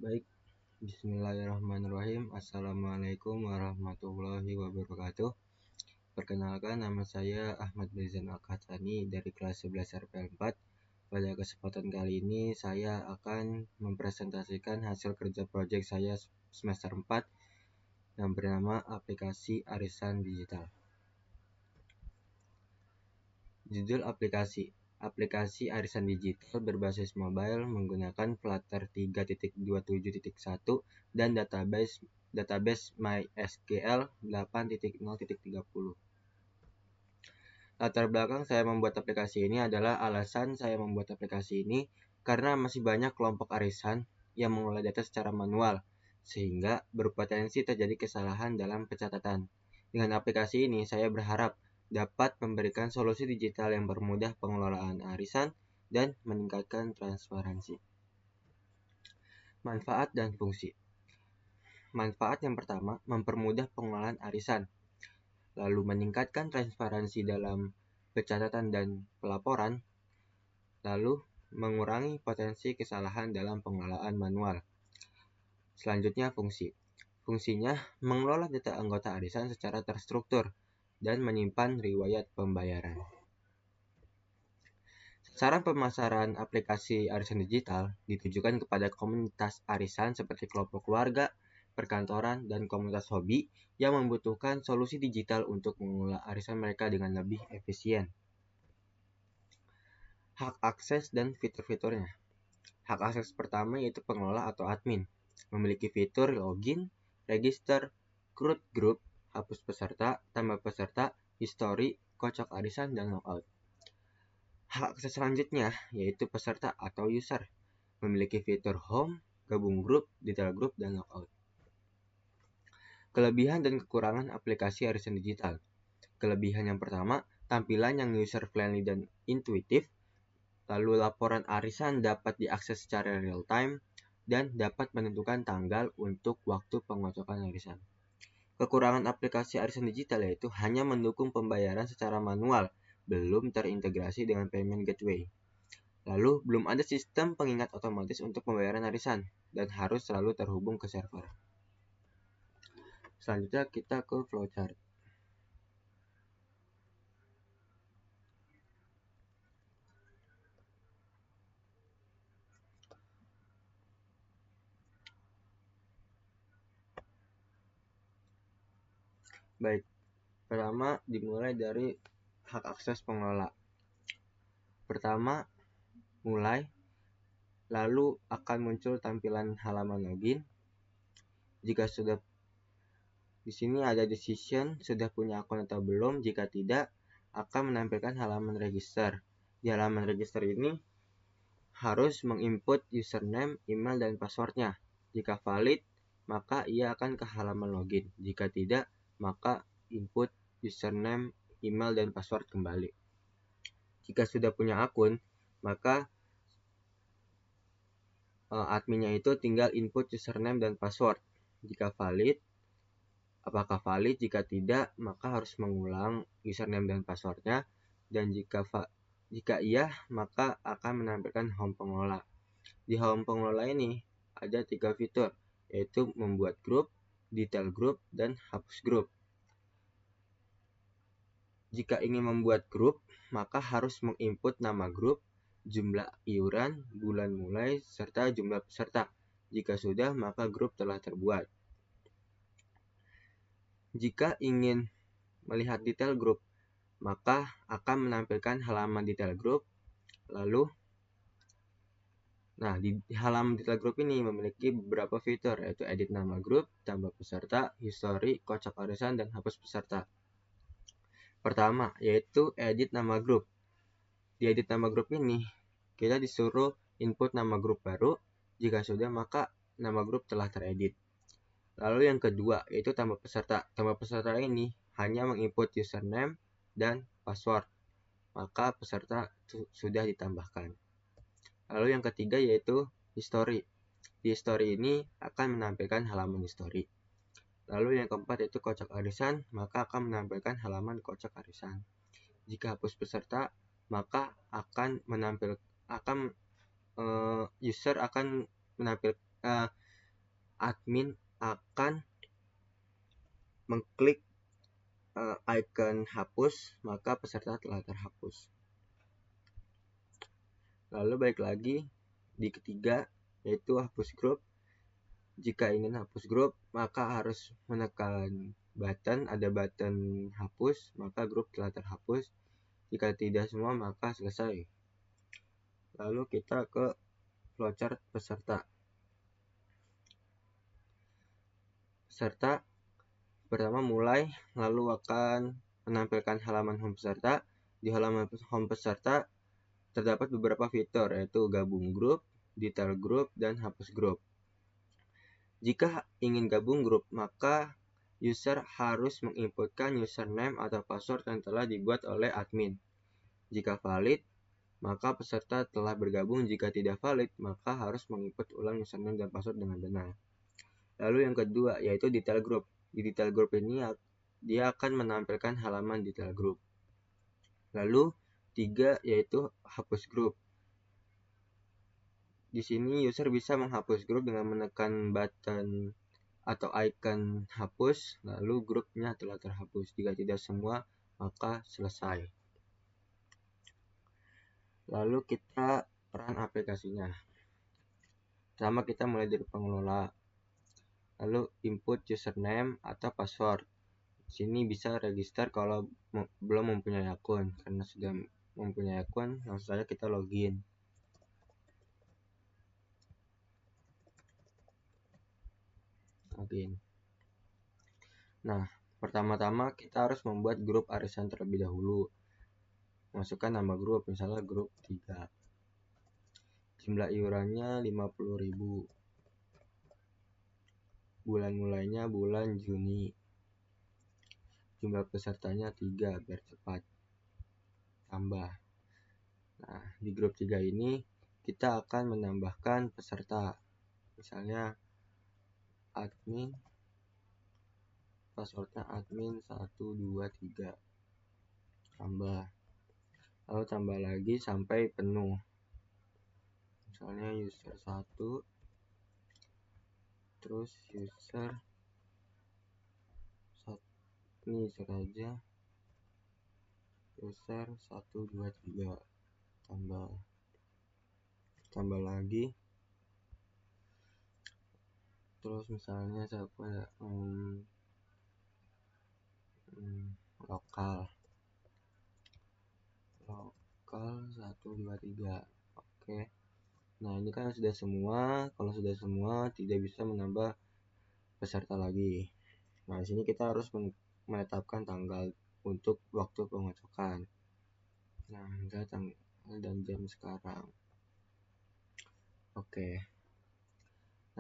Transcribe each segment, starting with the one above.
Baik, bismillahirrahmanirrahim. Assalamualaikum warahmatullahi wabarakatuh. Perkenalkan, nama saya Ahmad Bezan Al-Kahtani dari kelas 11 RPL 4. Pada kesempatan kali ini saya akan mempresentasikan hasil kerja proyek saya semester 4 yang bernama aplikasi arisan digital. Judul aplikasi arisan digital berbasis mobile menggunakan Flutter 3.27.1 dan database MySQL 8.0.30. Latar belakang saya membuat aplikasi ini adalah alasan saya membuat aplikasi ini karena masih banyak kelompok arisan yang mengolah data secara manual, sehingga berpotensi terjadi kesalahan dalam pencatatan. Dengan aplikasi ini, saya berharap dapat memberikan solusi digital yang mempermudah pengelolaan arisan dan meningkatkan transparansi. Manfaat dan fungsi. Manfaat yang pertama, mempermudah pengelolaan arisan, lalu meningkatkan transparansi dalam pencatatan dan pelaporan, lalu mengurangi potensi kesalahan dalam pengelolaan manual. Selanjutnya, fungsi. Fungsinya mengelola data anggota arisan secara terstruktur dan menyimpan riwayat pembayaran. Sasaran pemasaran aplikasi arisan digital ditujukan kepada komunitas arisan seperti kelompok keluarga, perkantoran, dan komunitas hobi yang membutuhkan solusi digital untuk mengelola arisan mereka dengan lebih efisien. Hak akses dan fitur-fiturnya. Hak akses pertama yaitu pengelola atau admin, memiliki fitur login, register, create group, hapus peserta, tambah peserta, history, kocok arisan, dan logout. Hak akses selanjutnya yaitu peserta atau user, memiliki fitur home, gabung grup, detail grup, dan logout. Kelebihan dan kekurangan aplikasi arisan digital. Kelebihan yang pertama, tampilan yang user-friendly dan intuitif, lalu laporan arisan dapat diakses secara real-time, dan dapat menentukan tanggal untuk waktu pengocokan arisan. Kekurangan aplikasi arisan digital yaitu hanya mendukung pembayaran secara manual, belum terintegrasi dengan payment gateway. Lalu, belum ada sistem pengingat otomatis untuk pembayaran arisan, dan harus selalu terhubung ke server. Selanjutnya kita ke flowchart. Baik, pertama dimulai dari hak akses pengelola. Pertama, mulai, lalu akan muncul tampilan halaman login. Jika sudah di sini ada decision, sudah punya akun atau belum. Jika tidak, akan menampilkan halaman register. Di halaman register ini harus menginput username, email, dan passwordnya. Jika valid, maka ia akan ke halaman login. Jika tidak, maka input username, email, dan password kembali. Jika sudah punya akun, maka adminnya itu tinggal input username dan password. Jika valid, apakah valid? Jika tidak, maka harus mengulang username dan passwordnya. Dan jika iya, maka akan menampilkan home pengelola. Di home pengelola ini ada 3 fitur, yaitu membuat grup, detail grup, dan hapus grup. Jika ingin membuat grup, maka harus menginput nama grup, jumlah iuran, bulan mulai, serta jumlah peserta. Jika sudah, maka grup telah terbuat. Jika ingin melihat detail grup, maka akan menampilkan halaman detail grup. Lalu, di halaman detail grup ini memiliki beberapa fitur, yaitu edit nama grup, tambah peserta, history, kocok arisan, dan hapus peserta. Pertama, yaitu edit nama grup. Di edit nama grup ini, kita disuruh input nama grup baru. Jika sudah, maka nama grup telah teredit. Lalu yang kedua, yaitu tambah peserta. Tambah peserta ini hanya menginput username dan password, maka peserta sudah ditambahkan. Lalu yang ketiga, yaitu history. Di history ini akan menampilkan halaman history. Lalu yang keempat, yaitu kocok arisan, maka akan menampilkan halaman kocok arisan. Jika hapus peserta, maka user akan admin akan mengklik icon hapus, maka peserta telah terhapus. Lalu balik lagi di ketiga, yaitu hapus grup. Jika ingin hapus grup, maka harus menekan ada button hapus, maka grup telah terhapus. Jika tidak semua, maka selesai. Lalu kita ke flowchart peserta. Peserta pertama mulai, lalu akan menampilkan halaman home peserta. Di halaman home peserta terdapat beberapa fitur, yaitu gabung grup, detail grup, dan hapus grup. Jika ingin gabung grup, maka user harus menginputkan username atau password yang telah dibuat oleh admin. Jika valid, maka peserta telah bergabung. Jika tidak valid, maka harus menginput ulang username dan password dengan benar. Lalu yang kedua, yaitu detail group. Di detail group ini, dia akan menampilkan halaman detail group. Lalu, 3, yaitu hapus group. Di sini user bisa menghapus grup dengan menekan button atau icon hapus, lalu grupnya telah terhapus. Jika tidak semua, maka selesai. Lalu kita run aplikasinya. Pertama kita mulai dari pengelola. Lalu input username atau password. Di sini bisa register kalau belum mempunyai akun. Karena sudah mempunyai akun, langsung saja kita login. Nah, pertama-tama kita harus membuat grup arisan terlebih dahulu. Masukkan nama grup, misalnya grup 3. Jumlah iurannya 50.000. Bulan mulainya bulan Juni. Jumlah pesertanya 3 biar cepat. Tambah. Nah, di grup 3 ini kita akan menambahkan peserta. Misalnya admin, passwordnya admin 123. Tambah. Lalu tambah lagi sampai penuh. Misalnya user 1, terus user 1, ini user aja, user 123. Tambah lagi, terus misalnya siapa lokal 123. Oke. Nah, ini kan sudah semua. Kalau sudah semua, tidak bisa menambah peserta lagi. Nah, di sini kita harus menetapkan tanggal untuk waktu pengocokan. Nah, tanggal dan jam sekarang. Oke.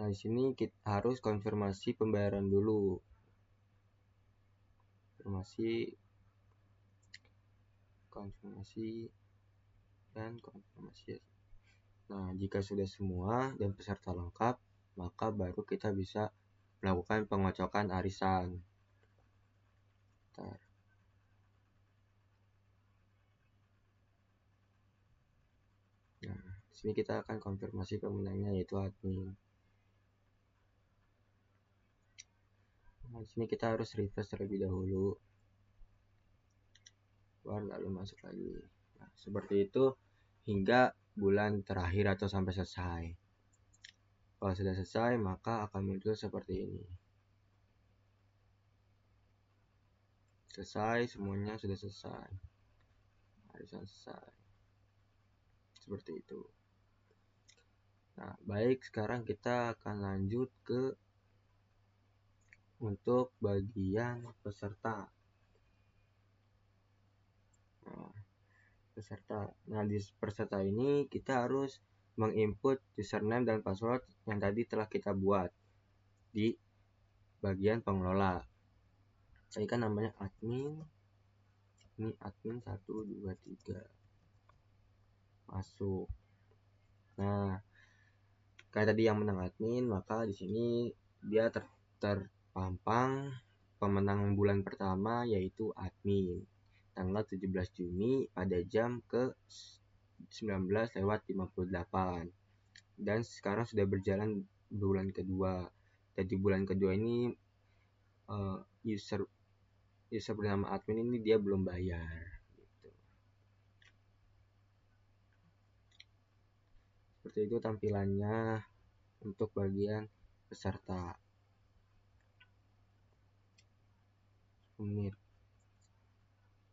Nah, di sini kita harus konfirmasi pembayaran dulu. Konfirmasi. Nah, jika sudah semua dan peserta lengkap, maka baru kita bisa melakukan pengocokan arisan. Nah, di sini kita akan konfirmasi pemenangnya, yaitu admin. Nah, di sini kita harus refresh terlebih dahulu, lalu masuk lagi. Nah, seperti itu hingga bulan terakhir atau sampai selesai. Kalau sudah selesai, maka akan muncul seperti ini. Selesai, semuanya sudah selesai. Arisan selesai. Seperti itu. Nah, baik, sekarang kita akan lanjut ke untuk bagian peserta. Nah, di peserta ini kita harus menginput username dan password yang tadi telah kita buat di bagian pengelola. Ini kan namanya admin. Ini admin 123. Masuk. Nah, kayak tadi yang menang admin, maka di sini dia terpampang pemenang bulan pertama, yaitu admin. Tanggal 17 Juni pada jam ke 19:58. Dan sekarang sudah berjalan bulan kedua. dan di bulan kedua ini user bernama admin ini dia belum bayar gitu. Seperti itu tampilannya untuk bagian peserta.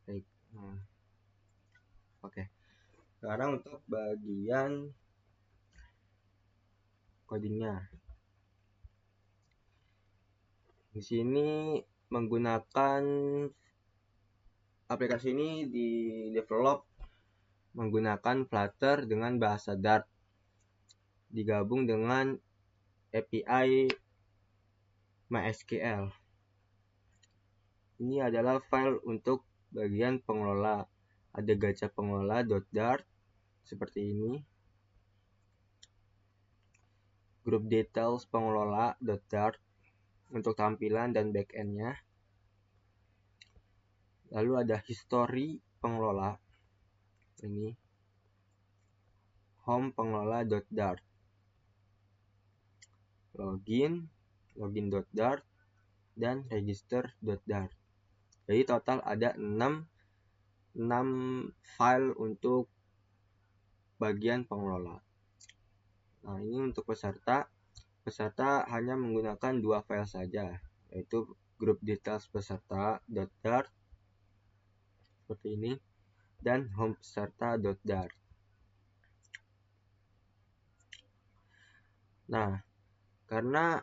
Baik. Oke. Sekarang untuk bagian codingnya. Di sini menggunakan aplikasi ini di develop menggunakan Flutter dengan bahasa Dart digabung dengan API MySQL. Ini adalah file untuk bagian pengelola. Ada gacha pengelola.dart seperti ini. Group details pengelola.dart untuk tampilan dan backend-nya. Lalu ada history pengelola. Ini home pengelola.dart. login.dart dan register.dart. Jadi total ada 6 file untuk bagian pengelola. Nah, ini untuk peserta hanya menggunakan 2 file saja, yaitu group details peserta.dart seperti ini dan home peserta.dart. Nah, karena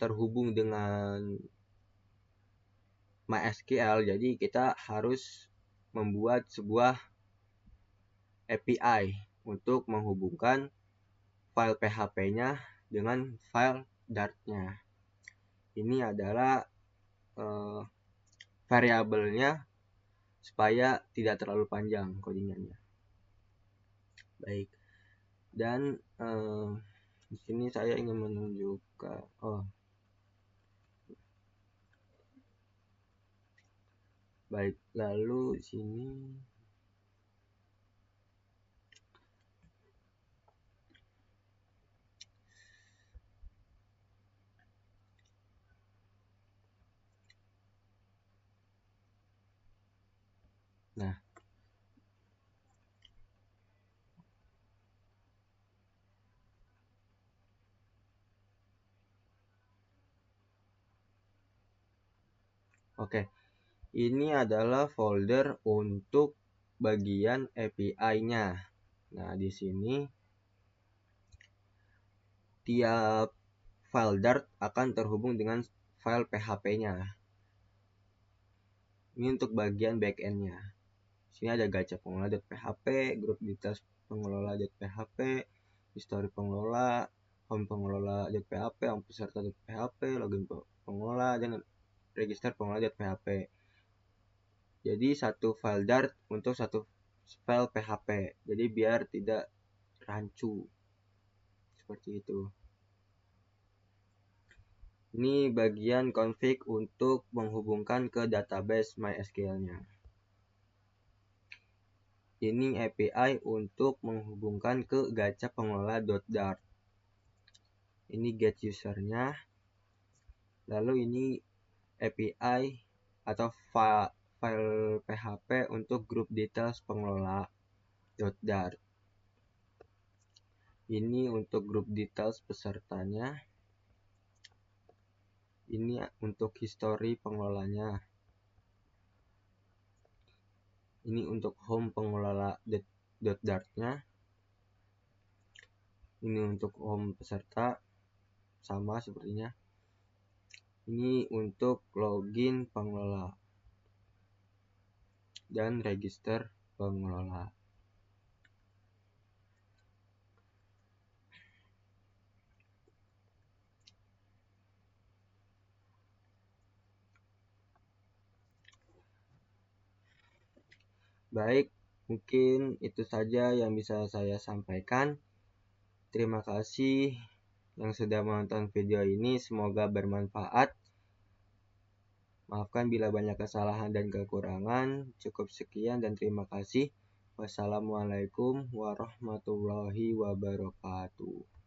terhubung dengan MySQL, jadi kita harus membuat sebuah API untuk menghubungkan file PHP-nya dengan file Dart-nya. Ini adalah variabelnya supaya tidak terlalu panjang codingannya. Baik. Dan di sini saya ingin menunjukkan baik, lalu di sini nah, oke. Ini adalah folder untuk bagian API-nya. Nah, di sini tiap file Dart akan terhubung dengan file PHP-nya. Ini untuk bagian backend-nya. Sini ada gacha pengelola.php, group details pengelola.php, history pengelola, home pengelola.php, home peserta.php, login pengelola, dan register pengelola.php. Jadi satu file Dart untuk satu file PHP. Jadi biar tidak rancu. Seperti itu. Ini bagian config untuk menghubungkan ke database MySQL-nya. Ini API untuk menghubungkan ke gacha pengelola.dart. Ini get user-nya. Lalu ini API atau file PHP untuk group details pengelola.dart. Ini untuk group details pesertanya. Ini untuk history pengelolanya. Ini untuk home pengelola.dart-nya. Ini untuk home peserta, sama sepertinya. Ini untuk login pengelola dan register pengelola. Baik, mungkin itu saja yang bisa saya sampaikan. Terima kasih yang sudah menonton video ini, semoga bermanfaat. Maafkan bila banyak kesalahan dan kekurangan. Cukup sekian dan terima kasih. Wassalamualaikum warahmatullahi wabarakatuh.